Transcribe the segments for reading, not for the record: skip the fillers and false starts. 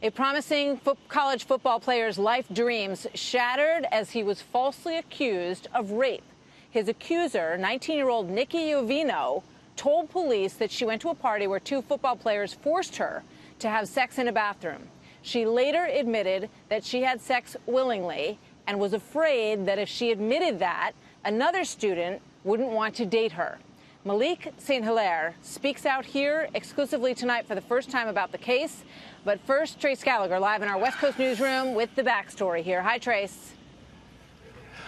A promising college football player's life dreams shattered as he was falsely accused of rape. His accuser, 19-year-old Nikki Yovino, told police that she went to a party where two football players forced her to have sex in a bathroom. She later admitted that she had sex willingly and was afraid that if she admitted that, another student wouldn't want to date her. Malik St. Hilaire speaks out here exclusively tonight for the first time about the case. But first, Trace Gallagher live in our West Coast newsroom with the backstory here. Hi, Trace.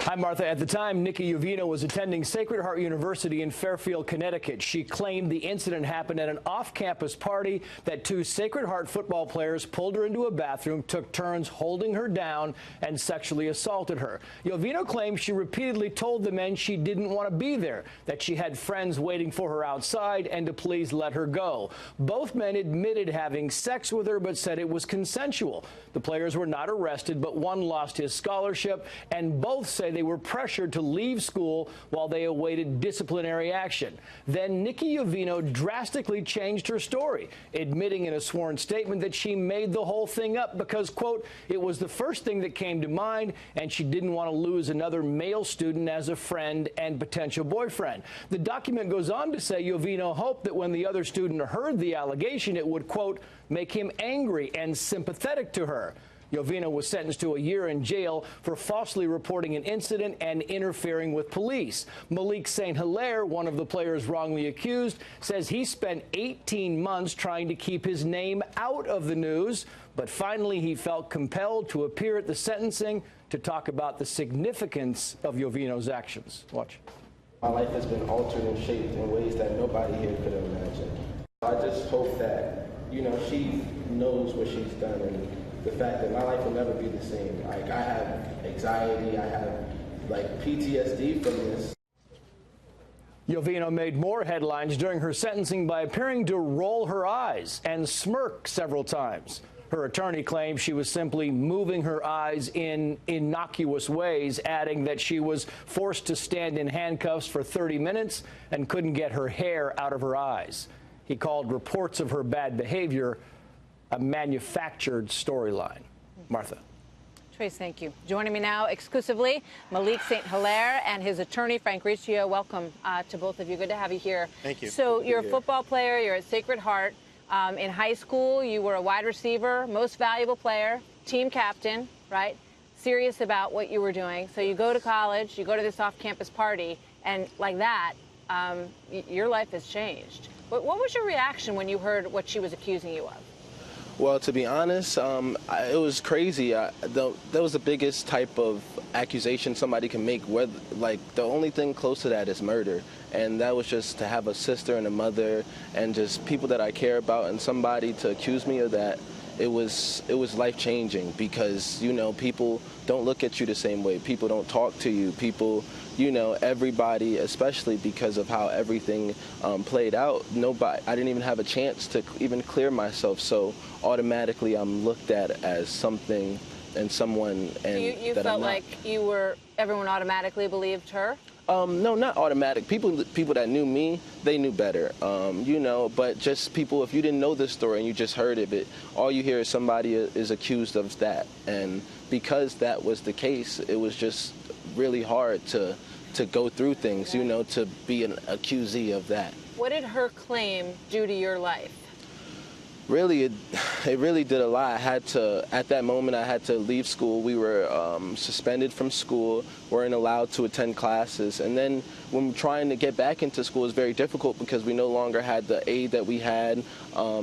Hi, Martha. At the time, Nikki Yovino was attending Sacred Heart University in Fairfield, Connecticut. She claimed the incident happened at an off-campus party, that two Sacred Heart football players pulled her into a bathroom, took turns holding her down, and sexually assaulted her. Yovino claims she repeatedly told the men she didn't want to be there, that she had friends waiting for her outside, and to please let her go. Both men admitted having sex with her, but said it was consensual. The players were not arrested, but one lost his scholarship, and both say they were pressured to leave school while they awaited disciplinary action. Then Nikki Yovino drastically changed her story, admitting in a sworn statement that she made the whole thing up because, quote, it was the first thing that came to mind and she didn't want to lose another male student as a friend and potential boyfriend. The document goes on to say Yovino hoped that when the other student heard the allegation, it would, quote, make him angry and sympathetic to her. Yovino was sentenced to a year in jail for falsely reporting an incident and interfering with police. Malik St. Hilaire, one of the players wrongly accused, says he spent 18 months trying to keep his name out of the news, but finally he felt compelled to appear at the sentencing to talk about the significance of Yovino's actions. Watch. My life has been altered and shaped in ways that nobody here could have imagined. I just hope that, she knows what she's done, and the fact that my life will never be the same. Like, I have anxiety, I have PTSD from this. Yovino made more headlines during her sentencing by appearing to roll her eyes and smirk several times. Her attorney claims she was simply moving her eyes in innocuous ways, adding that she was forced to stand in handcuffs for 30 minutes and couldn't get her hair out of her eyes. He called reports of her bad behavior a manufactured storyline. Martha. Trace, thank you. Joining me now exclusively, Malik St. Hilaire and his attorney, Frank Riccio. Welcome to both of you. Good to have you here. Thank you. So you're a football player. You're at Sacred Heart. In high school, you were a wide receiver, most valuable player, team captain, right? Serious about what you were doing. So you go to college, you go to this off-campus party, and like that, your life has changed. What was your reaction when you heard what she was accusing you of? Well, to be honest, it was crazy. That was the biggest type of accusation somebody can make. The only thing close to that is murder. And that was just to have a sister and a mother and just people that I care about, and somebody to accuse me of that. It was life-changing because, people don't look at you the same way. People don't talk to you. People, everybody, especially because of how everything played out, I didn't even have a chance to even clear myself. So automatically I'm looked at as something and someone. And you felt like everyone automatically believed her? No, not automatic. People that knew me, they knew better. But just people, if you didn't know this story and you just heard of it, all you hear is somebody is accused of that. And because that was the case, it was just really hard to go through things, to be an accusee of that. What did her claim do to your life? Really, it really did a lot. At that moment, I had to leave school. We were suspended from school, weren't allowed to attend classes. And then when trying to get back into school, it was very difficult because we no longer had the aid that we had,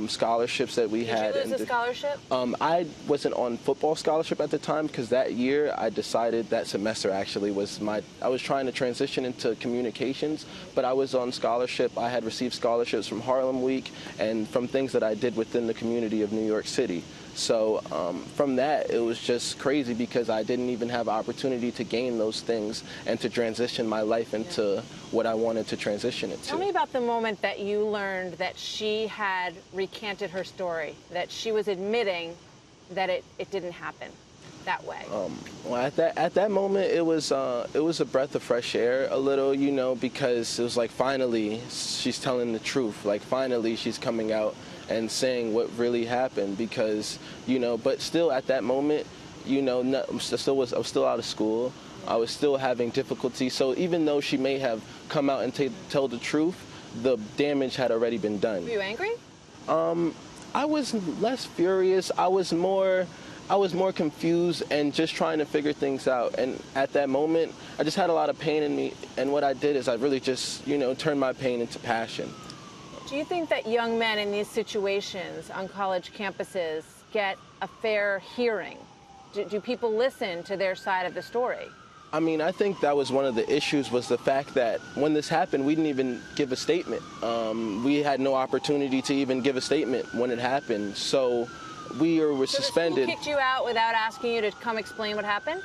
scholarships that we had. Did you lose a scholarship? I wasn't on football scholarship at the time because that year I decided, that semester actually, I was trying to transition into communications, but I was on scholarship. I had received scholarships from Harlem Week and from things that I did within the community of New York City. So from that, it was just crazy because I didn't even have opportunity to gain those things and to transition my life into what I wanted to transition it to. Tell me about the moment that you learned that she had recanted her story, that she was admitting that it didn't happen that way. Well, at that moment, it was a breath of fresh air, a little, because it was like finally she's telling the truth. Like finally she's coming out and saying what really happened, because, you know, but still at that moment, you know, I was still out of school. I was still having difficulty. So even though she may have come out and tell the truth, the damage had already been done. Were you angry? I was less furious. I was more confused and just trying to figure things out. And at that moment, I just had a lot of pain in me. And what I did is I really just, you know, turned my pain into passion. Do you think that young men in these situations on college campuses get a fair hearing? Do people listen to their side of the story? I mean, I think that was one of the issues, was the fact that when this happened, we didn't even give a statement. We had no opportunity to even give a statement when it happened. So we were suspended. So the school kicked you out without asking you to come explain what happened?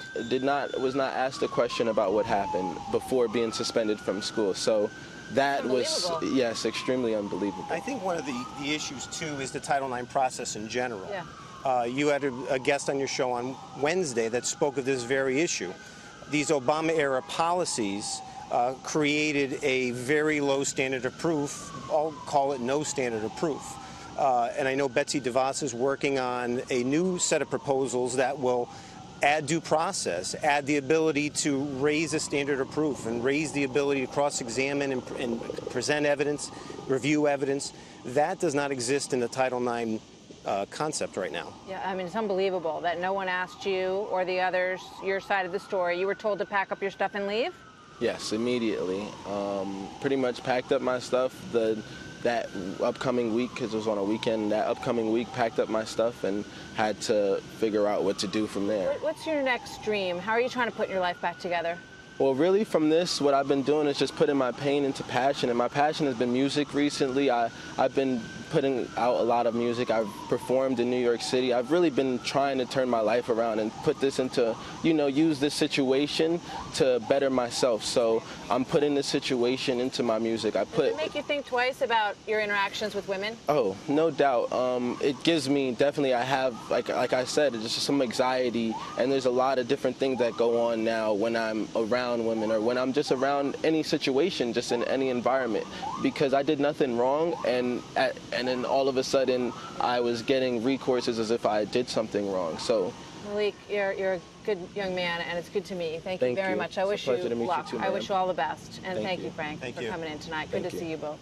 Was not asked a question about what happened before being suspended from school. So that was, yes, extremely unbelievable. I think one of the issues, too, is the Title IX process in general. Yeah. You had a guest on your show on Wednesday that spoke of this very issue. These Obama-era policies created a very low standard of proof. I'll call it no standard of proof. And I know Betsy DeVos is working on a new set of proposals that will add due process, add the ability to raise a standard of proof, and raise the ability to cross-examine and present evidence, review evidence. That does not exist in the Title IX concept right now. Yeah, I mean, it's unbelievable that no one asked you or the others your side of the story. You were told to pack up your stuff and leave? Yes, immediately. Pretty much packed up my stuff that upcoming week, because it was on a weekend. That upcoming week, packed up my stuff and had to figure out what to do from there. What's your next dream? How are you trying to put your life back together? Well, really, from this, what I've been doing is just putting my pain into passion, and my passion has been music recently. I've been putting out a lot of music. I've performed in New York City. I've really been trying to turn my life around and put this into, you know, use this situation to better myself. So I'm putting this situation into my music. Does it make you think twice about your interactions with women? Oh, no doubt. It gives me, definitely, I have, like I said, it's just some anxiety, and there's a lot of different things that go on now when I'm around women, or when I'm just around any situation, just in any environment, because I did nothing wrong, and then all of a sudden I was getting recourses as if I did something wrong. So, Malik, you're a good young man, and it's good to meet you. Thank you very much. I wish you luck. I wish you all the best, and thank you, Frank, for coming in tonight. Good to see you both.